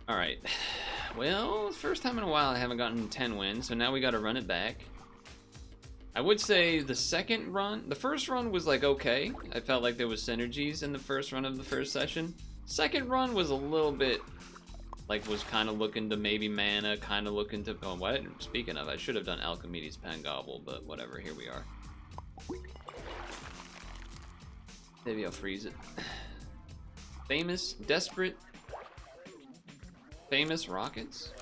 Alright. Well, first time in a while I haven't gotten 10 wins, so now we gotta run it back. I would say the first run was like okay. I felt like there was synergies in the first run of the first session. Second run was a little bit, like, was kind of looking to maybe mana, kind of looking to, oh, what? Speaking of, I should have done Alchemedes Pangobble, but whatever, here we are. Maybe I'll freeze it. Famous, desperate, famous rockets.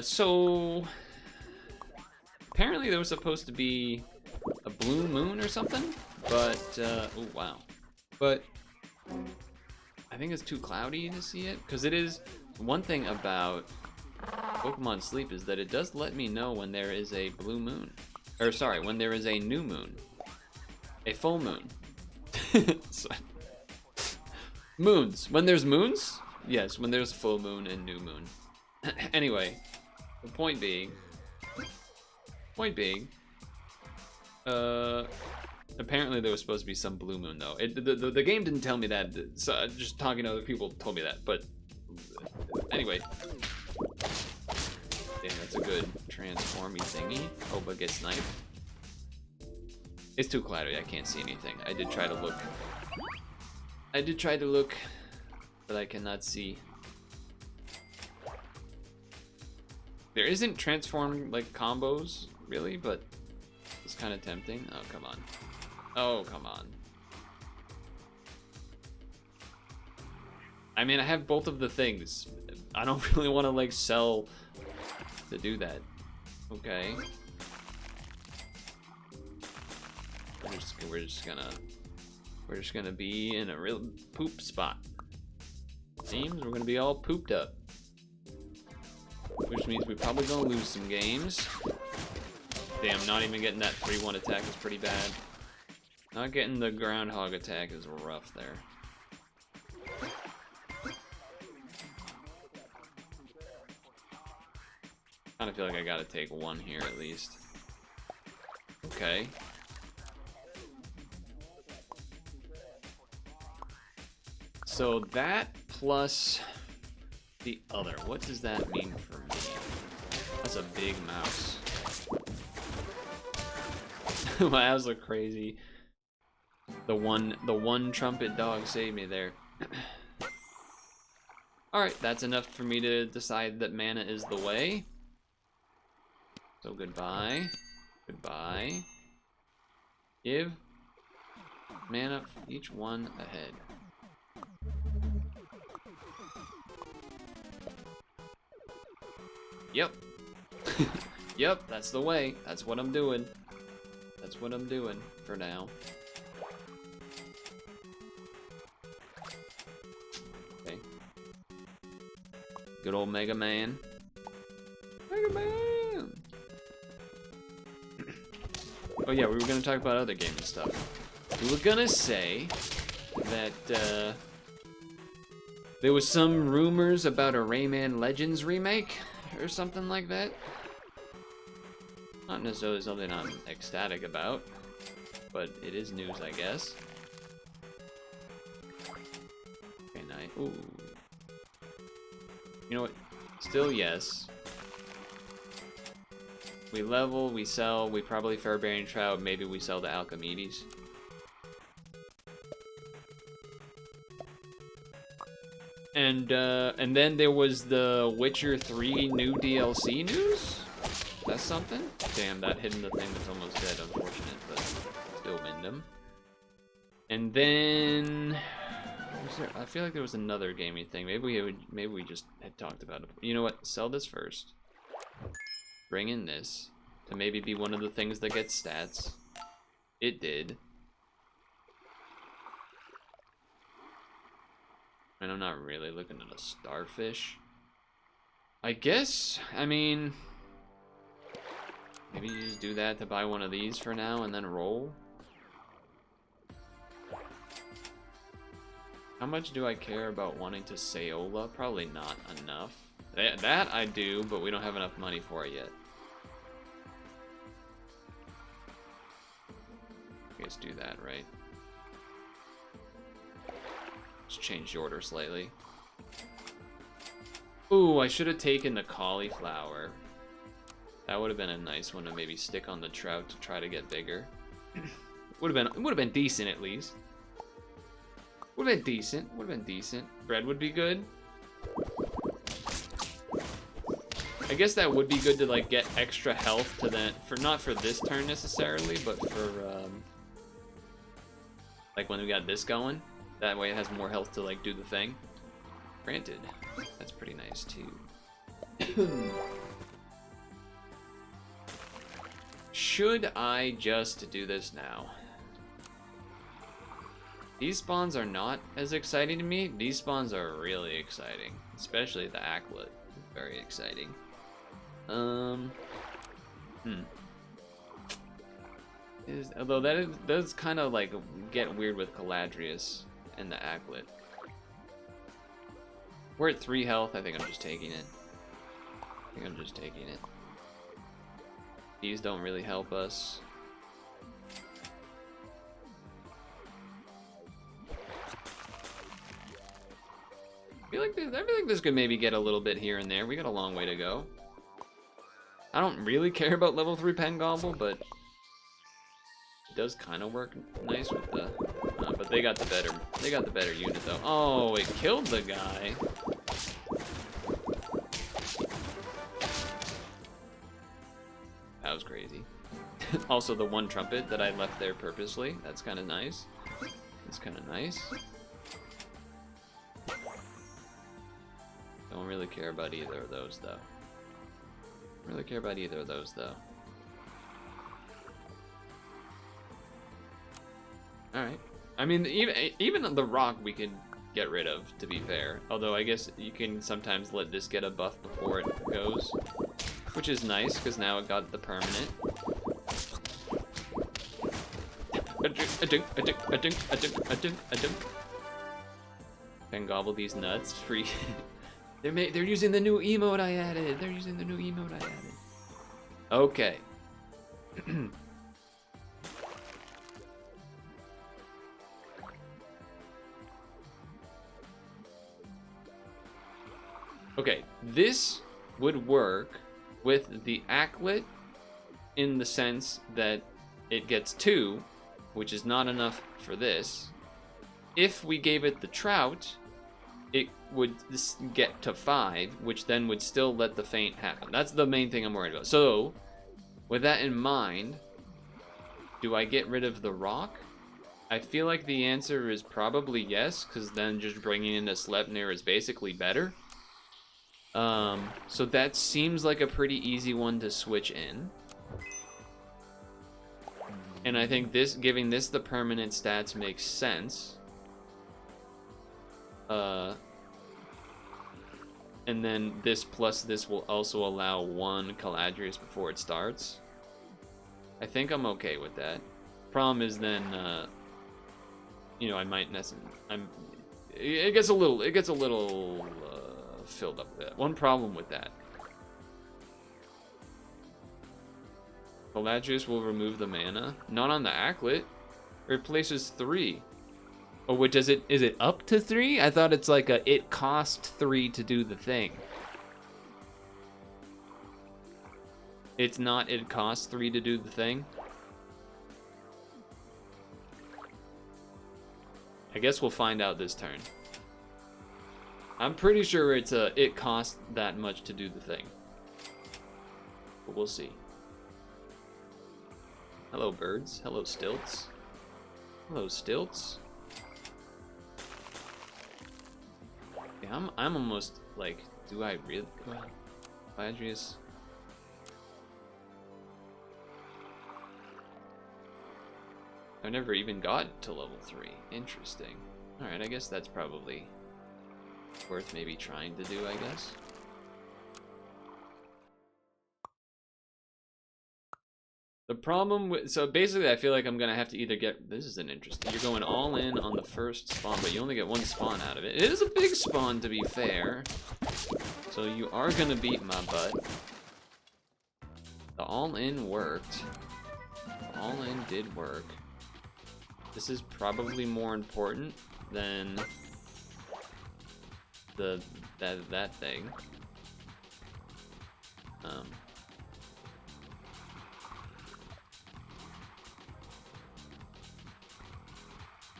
So apparently there was supposed to be a blue moon or something, but oh wow. But I think it's too cloudy to see it, because it is one thing about Pokemon Sleep is that it does let me know when there is a blue moon. Or sorry, when there is a new moon. A full moon. So, moons. When there's moons? Yes, when there's full moon and new moon. Anyway, the point being, apparently there was supposed to be some blue moon though. The game didn't tell me that, so just talking to other people told me that, but anyway. Damn, that's a good transformy thingy. Oh, but get sniped. It's too cloudy, I can't see anything. I did try to look, but I cannot see. There isn't transform like combos really, but it's kind of tempting. Oh, come on. Oh, come on. I mean, I have both of the things. I don't really want to like sell to do that. Okay. We're just gonna be in a real poop spot. Seems we're gonna be all pooped up. Which means we're probably gonna lose some games. Damn, not even getting that 3-1 attack is pretty bad. Not getting the groundhog attack is rough there. Kinda feel like I gotta take one here at least. Okay. So that plus the other, what does that mean for me? That's a big mouse. My eyes look crazy. The one trumpet dog saved me there. Alright, that's enough for me to decide that mana is the way. So goodbye. Goodbye. Give mana for each one ahead. Yep. Yep, that's the way. That's what I'm doing. That's what I'm doing for now. Okay. Good old Mega Man. Mega Man! Oh yeah, we were gonna talk about other gaming stuff. We were gonna say that there was some rumors about a Rayman Legends remake or something like that. Not necessarily something I'm ecstatic about, but it is news, I guess. Okay, nice. Ooh. You know what? Still yes. We level, we sell, we probably Fairbearing Trout, maybe we sell the Alchemedes. And then there was the Witcher 3 new DLC news? That's something? Damn, that hitting the thing that's almost dead, unfortunate, but still win them. And then I feel like there was another gaming thing. Maybe we just had talked about it. You know what? Sell this first. Bring in this to maybe be one of the things that gets stats. It did. And I'm not really looking at a starfish. I guess, I mean, maybe you just do that to buy one of these for now and then roll. How much do I care about wanting to Sayola? Probably not enough. That I do, but we don't have enough money for it yet. I guess do that, right? Just change the order slightly. Ooh, I should have taken the cauliflower. That would have been a nice one to maybe stick on the trout to try to get bigger. Would have been decent at least. Would have been decent. Would have been decent. Bread would be good. I guess that would be good to like get extra health to then for not for this turn necessarily, but for like when we got this going. That way it has more health to like do the thing. Granted, that's pretty nice too. Should I just do this now? These spawns are not as exciting to me. These spawns are really exciting, especially the Acklet. Very exciting. Although that does kind of like get weird with Caladrius and the Acklet. We're at 3 health. I think I'm just taking it. These don't really help us. I feel like this could maybe get a little bit here and there. We got a long way to go. I don't really care about level 3 Pen Gobble, but it does kind of work nice with the. But they got the better unit though. Oh, it killed the guy. That was crazy. Also, the one trumpet that I left there purposely. That's kind of nice. Don't really care about either of those though. Alright. I mean, even the rock we could get rid of, to be fair. Although I guess you can sometimes let this get a buff before it goes. Which is nice, because now it got the permanent. Can gobble these nuts free. They're using the new emote I added. Okay. Okay, this would work with the Acklet in the sense that it gets 2, which is not enough for this. If we gave it the trout, it would get to 5, which then would still let the feint happen. That's the main thing I'm worried about. So, with that in mind, do I get rid of the rock? I feel like the answer is probably yes, because then just bringing in a Sleipnir is basically better. So that seems like a pretty easy one to switch in. And I think giving this the permanent stats makes sense. And then this plus this will also allow 1 Caladrius before it starts. I think I'm okay with that. Problem is then, you know, I might it gets a little filled up with that. One problem with that. Caladrius will remove the mana. Not on the Acklet. It replaces 3. Oh, which is it up to 3? I thought it's like it cost 3 to do the thing. It's not it costs 3 to do the thing. I guess we'll find out this turn. I'm pretty sure it's it costs that much to do the thing. But we'll see. Hello birds. Hello stilts. Hello stilts. Yeah, I'm almost like, do I really? Caladrius. I never even got to level 3. Interesting. Alright, I guess that's probably worth maybe trying to do, I guess. The problem with, so basically I feel like I'm gonna have to either get, this is an interesting, you're going all in on the first spawn, but you only get 1 spawn out of it. It is a big spawn, to be fair. So you are gonna beat my butt. The all-in worked. The all-in did work. This is probably more important than that thing.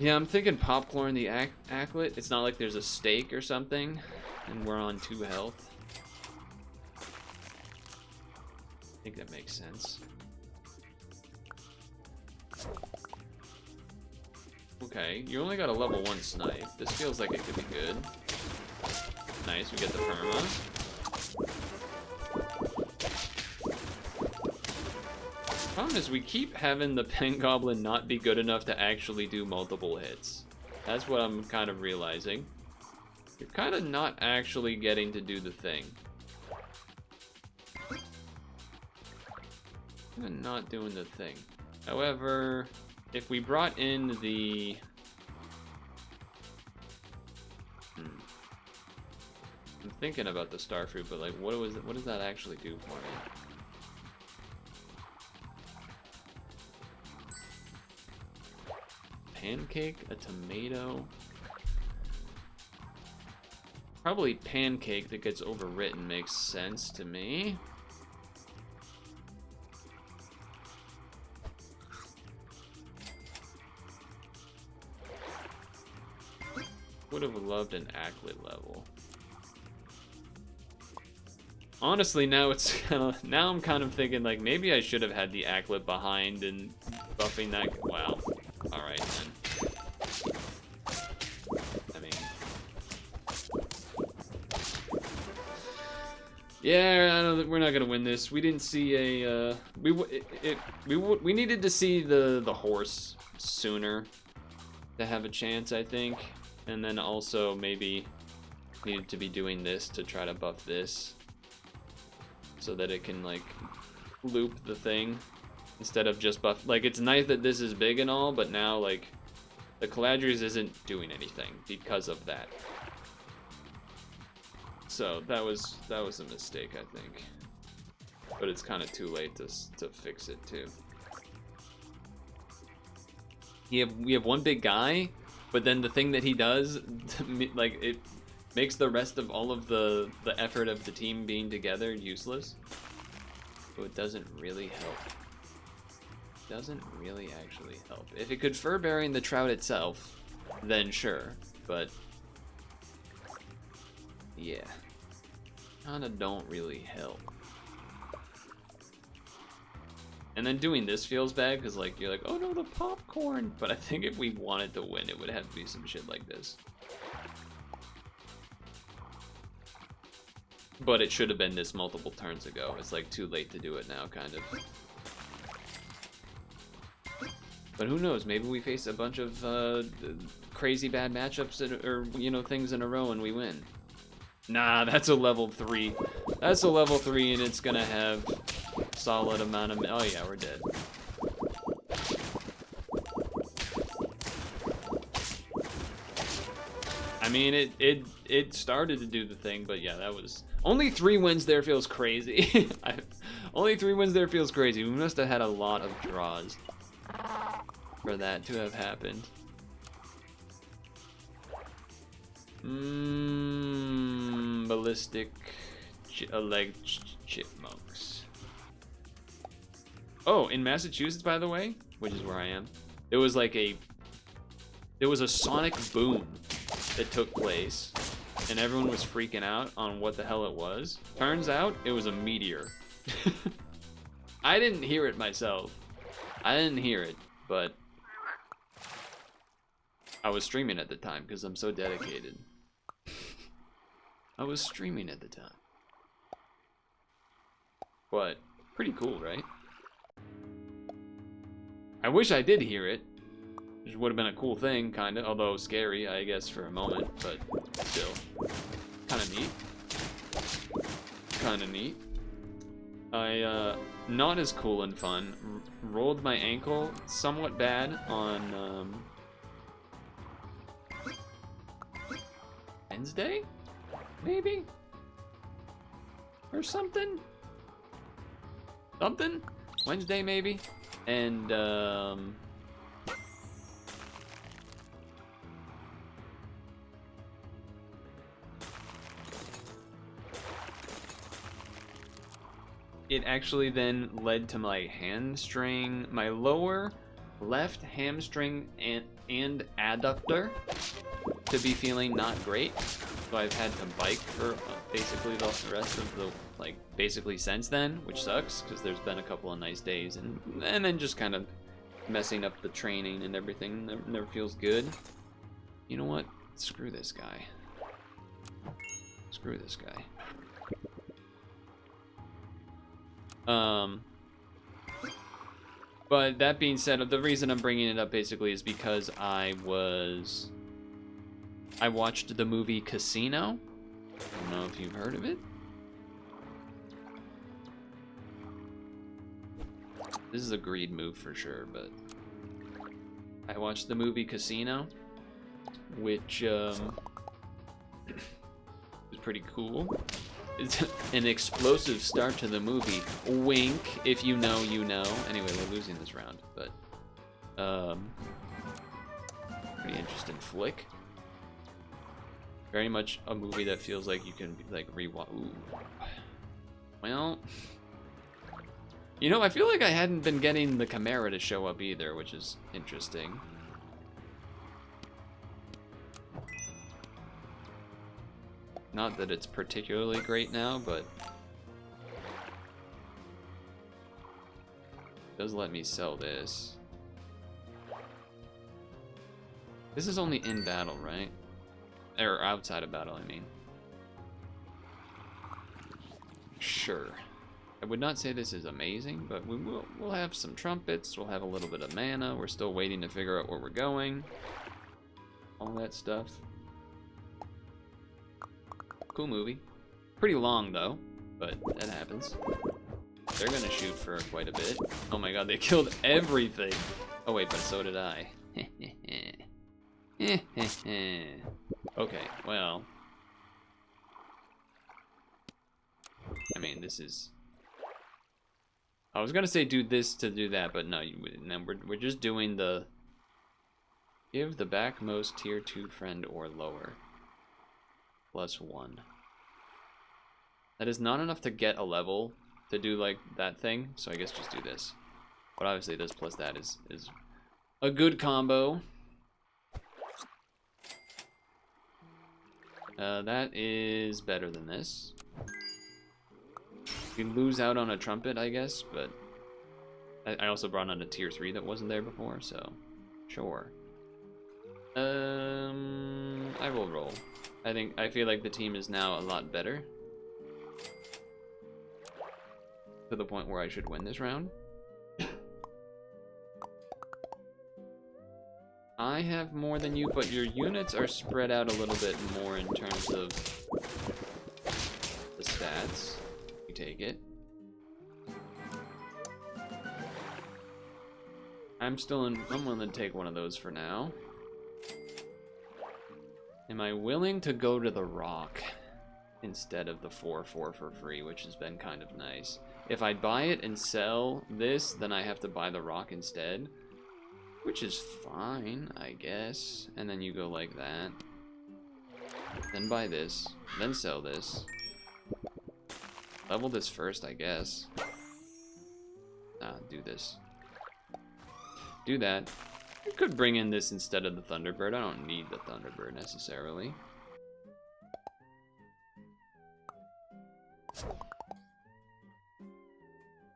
Yeah, I'm thinking popcorn the acklet. It's not like there's a stake or something, and we're on 2 health. I think that makes sense. Okay, you only got a level 1 snipe. This feels like it could be good. Nice, we get the perma. Problem is we keep having the pen goblin not be good enough to actually do multiple hits. That's what I'm kind of realizing. You're kind of not actually getting to do the thing. Kind of not doing the thing. However, if we brought in the... I'm thinking about the starfruit, but like, what does that actually do for me? Pancake, a tomato. Probably pancake that gets overwritten makes sense to me. Would have loved an acklet level. Honestly, now I'm kind of thinking like maybe I should have had the acklet behind and buffing that. Wow. All right then. I mean, yeah, I don't. We're not gonna win this. We didn't see a. We needed to see the horse sooner to have a chance, I think, and then also maybe needed to be doing this to try to buff this, so that it can like loop the thing. Instead of just buff, like it's nice that this is big and all, but now like the Caladrius isn't doing anything because of that. So that was a mistake, I think. But it's kind of too late to fix it too. We have one big guy, but then the thing that he does, like it makes the rest of all of the effort of the team being together useless. So it doesn't really help. Doesn't really actually help. If it could fur burying the trout itself, then sure, but yeah, kinda don't really help. And then doing this feels bad because like you're like, oh no, the popcorn. But I think if we wanted to win, it would have to be some shit like this. But it should have been this multiple turns ago. It's like too late to do it now, kind of. But who knows? Maybe we face a bunch of crazy bad matchups or you know, things in a row and we win. Nah, that's a level 3. That's a level 3 and it's gonna have solid amount of. Oh yeah, we're dead. I mean, it started to do the thing, but yeah, that was only 3 wins there feels crazy. Only 3 wins there feels crazy. We must have had a lot of draws for that to have happened. Ballistic legged chipmunks. Oh, in Massachusetts, by the way, which is where I am, there was a sonic boom that took place, and everyone was freaking out on what the hell it was. Turns out it was a meteor. I didn't hear it myself. I didn't hear it, but I was streaming at the time because I'm so dedicated. I was streaming at the time. But pretty cool, right? I wish I did hear it. Which would have been a cool thing, kinda, although scary, I guess, for a moment, but still. Kinda neat. Kinda neat. Not as cool and fun. Rolled my ankle somewhat bad on, Wednesday? Maybe? Or something? Something? Wednesday, maybe? And, it actually then led to my hamstring, my lower left hamstring and adductor to be feeling not great. So I've had to bike for basically the rest of the, like, basically since then, which sucks because there's been a couple of nice days, and then just kind of messing up the training and everything never feels good. You know what? Screw this guy. Screw this guy. But that being said, the reason I'm bringing it up basically is because I watched the movie Casino. I don't know if you've heard of it. This is a greed move for sure, but I watched the movie Casino, which was pretty cool. It's an explosive start to the movie. Wink, if you know, you know. Anyway, we're losing this round, but pretty interesting flick. Very much a movie that feels like you can like rewatch. Ooh. Well, you know, I feel like I hadn't been getting the Chimera to show up either, which is interesting. Not that it's particularly great now, but it does let me sell this. This is only in battle, right? Or outside of battle, I mean. Sure. I would not say this is amazing, but we'll have some trumpets, we'll have a little bit of mana, we're still waiting to figure out where we're going. All that stuff. Cool movie. Pretty long though, but that happens. They're gonna shoot for quite a bit. Oh my god, they killed everything! Oh wait, but so did I. Okay, well. I mean, this is... I was gonna say do this to do that, but no, we're just doing the... Give the backmost tier 2 friend or lower. +1. That is not enough to get a level to do like that thing, so I guess just do this. But obviously this plus that is a good combo. That is better than this. You lose out on a trumpet, I guess, but I also brought on a tier 3 that wasn't there before, so sure. I will roll. I feel like the team is now a lot better. To the point where I should win this round. I have more than you, but your units are spread out a little bit more in terms of the stats. You take it. I'm willing to take one of those for now. Am I willing to go to the rock instead of the 4/4 for free, which has been kind of nice? If I buy it and sell this, then I have to buy the rock instead, which is fine, I guess. And then you go like that. Then buy this, then sell this. Level this first, I guess. Do this. Do that. I could bring in this instead of the Thunderbird. I don't need the Thunderbird necessarily.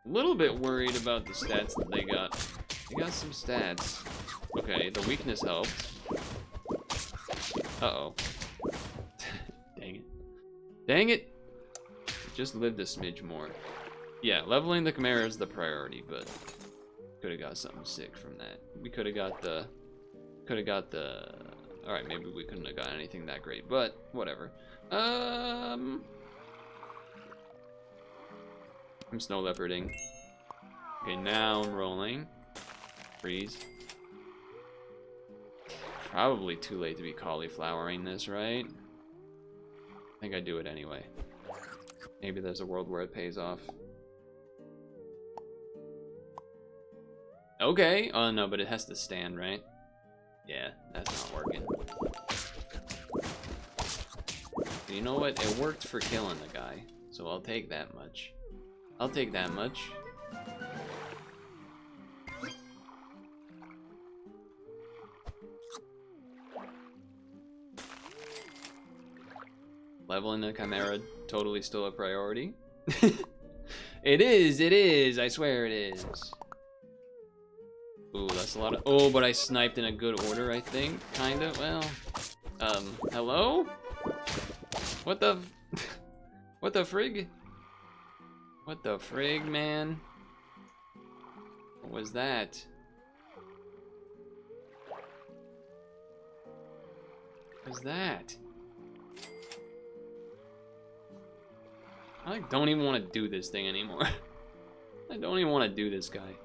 A little bit worried about the stats that they got. They got some stats. Okay, the weakness helped. Uh-oh. Dang it. Dang it! Just lived a smidge more. Yeah, leveling the Chimera is the priority, but could have got something sick from that. We could have got the... Alright, maybe we couldn't have got anything that great, but whatever. I'm snow leoparding. Okay, now I'm rolling. Freeze. Probably too late to be cauliflowering this, right? I think I do it anyway. Maybe there's a world where it pays off. Okay. Oh no, but it has to stand, right? Yeah, that's not working. You know what? It worked for killing the guy, so I'll take that much. I'll take that much. Leveling the Chimera, totally still a priority. It is, I swear it is. Ooh, that's a lot of, oh, but I sniped in a good order, I think, kinda, well. Hello? What the, what the frig? What the frig, man? What was that? What was that? I like don't even want to do this thing anymore. I don't even want to do this guy.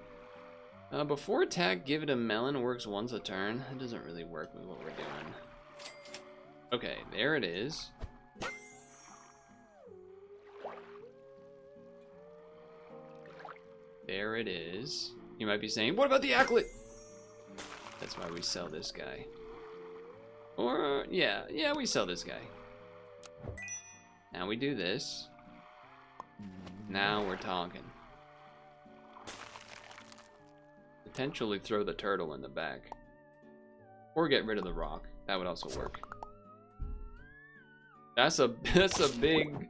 Before attack, give it a melon. Works once a turn. It doesn't really work with what we're doing. Okay, there it is. There it is. You might be saying, what about the Acklet? That's why we sell this guy. Or, yeah, we sell this guy. Now we do this. Now we're talking. Potentially throw the turtle in the back. Or get rid of the rock. That would also work. That's a big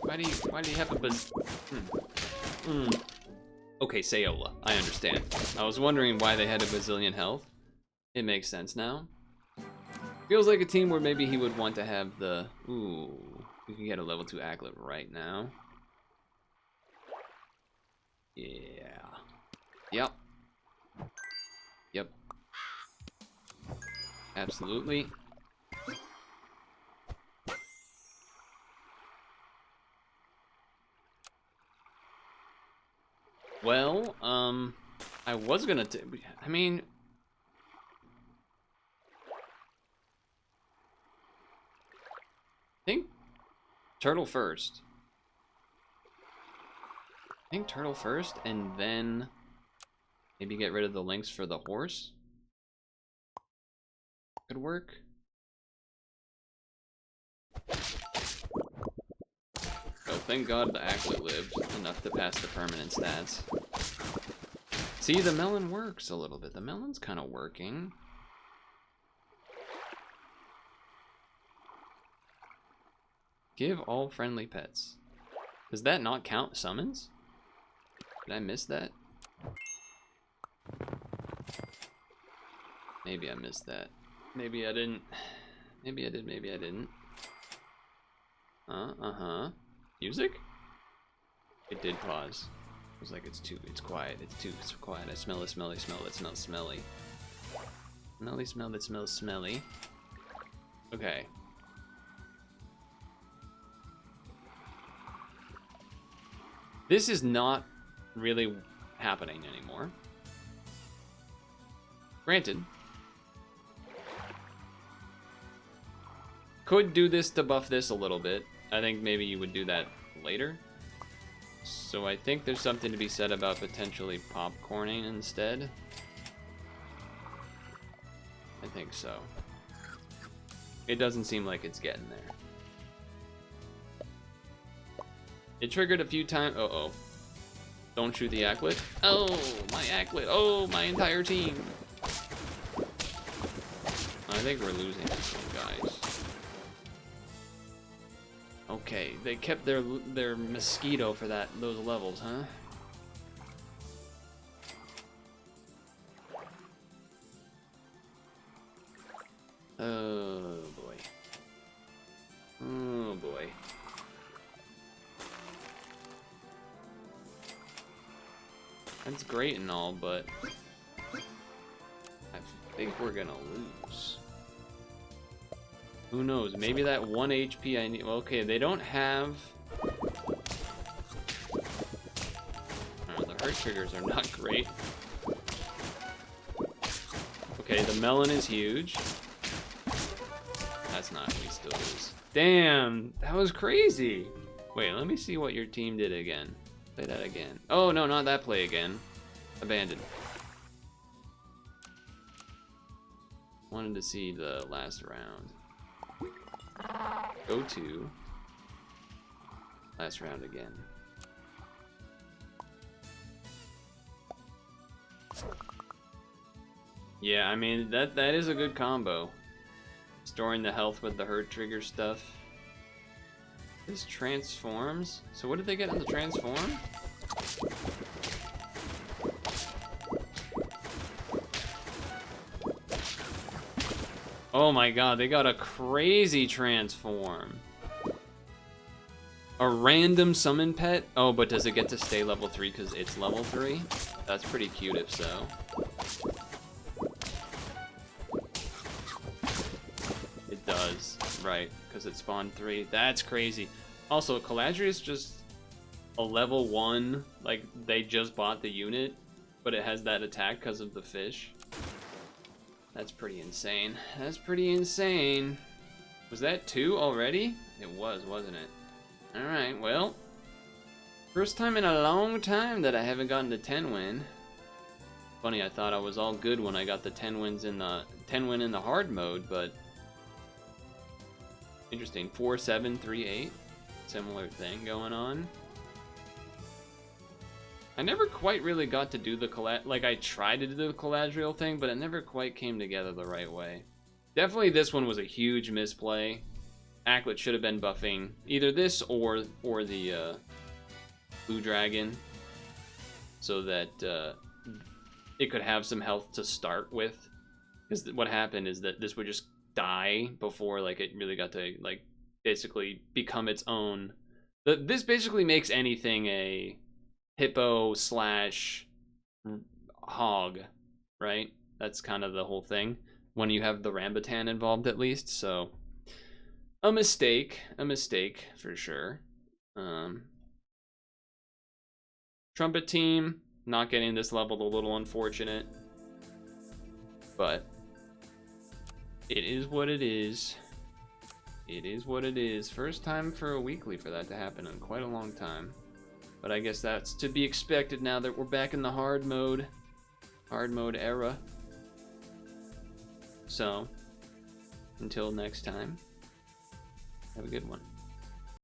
why do you have a Okay, Sayola. I understand. I was wondering why they had a bazillion health. It makes sense now. Feels like a team where maybe he would want to have the ooh. We can get a level 2 Acklet right now. Yeah. Yep. Yep. Absolutely. Well, I was gonna I mean, I think Turtle first. I think Turtle first, and then maybe get rid of the links for the horse. Could work. Oh, thank God the Acklet lived enough to pass the permanent stats. See, the melon works a little bit. The melon's kind of working. Give all friendly pets. Does that not count summons? Did I miss that? Maybe I missed that. Maybe I didn't. Maybe I did, maybe I didn't. Uh-huh. Music? It did pause. It was like it's quiet, it's quiet. I smell a smelly smell that smells smelly. Smelly smell that smells smelly. Okay. This is not really happening anymore. Granted. Could do this to buff this a little bit. I think maybe you would do that later. So I think there's something to be said about potentially popcorning instead. I think so. It doesn't seem like it's getting there. It triggered a few times. Uh-oh. Don't shoot the Acklet. Oh, my Acklet. Oh, my entire team. I think we're losing this one, guys. Okay, they kept their mosquito for those levels, huh? Oh boy. Oh boy. That's great and all, but I think we're gonna lose. Who knows? Maybe that 1 HP I need. Okay, they don't have. The hurt triggers are not great. Okay, the melon is huge. That's not. He still is. Damn, that was crazy. Wait, let me see what your team did again. Play that again. Oh no, not that play again. Abandoned. Wanted to see the last round. Go to Last round again. Yeah, I mean, that is a good combo. Storing the health with the hurt trigger stuff. This transforms. So what did they get on the transform? Oh my god, they got a crazy transform. A random summon pet? Oh, but does it get to stay level 3 because it's level 3? That's pretty cute if so. It does, right, because it spawned 3. That's crazy. Also, Caladrius just a level 1, like they just bought the unit, but it has that attack because of the fish. That's pretty insane. That's pretty insane. Was that 2 already? It was, wasn't it? Alright, well. First time in a long time that I haven't gotten the 10 win. Funny, I thought I was all good when I got the 10 wins in the 10 win in the hard mode, but interesting. 4-7-3-8. Similar thing going on. I never quite really got to do the like I tried to do the Caladriel thing, but it never quite came together the right way. Definitely this one was a huge misplay. Acklet should have been buffing either this or the Blue Dragon, so that it could have some health to start with. Because what happened is that this would just die before like it really got to like basically become its own. This basically makes anything a hippo slash hog, right? That's kind of the whole thing when you have the Rambutan involved, at least. So a mistake for sure. Trumpet team not getting this level, a little unfortunate, but it is what it is. It is what it is. First time for a weekly for that to happen in quite a long time. But I guess that's to be expected now that we're back in the hard mode era. So, until next time, have a good one.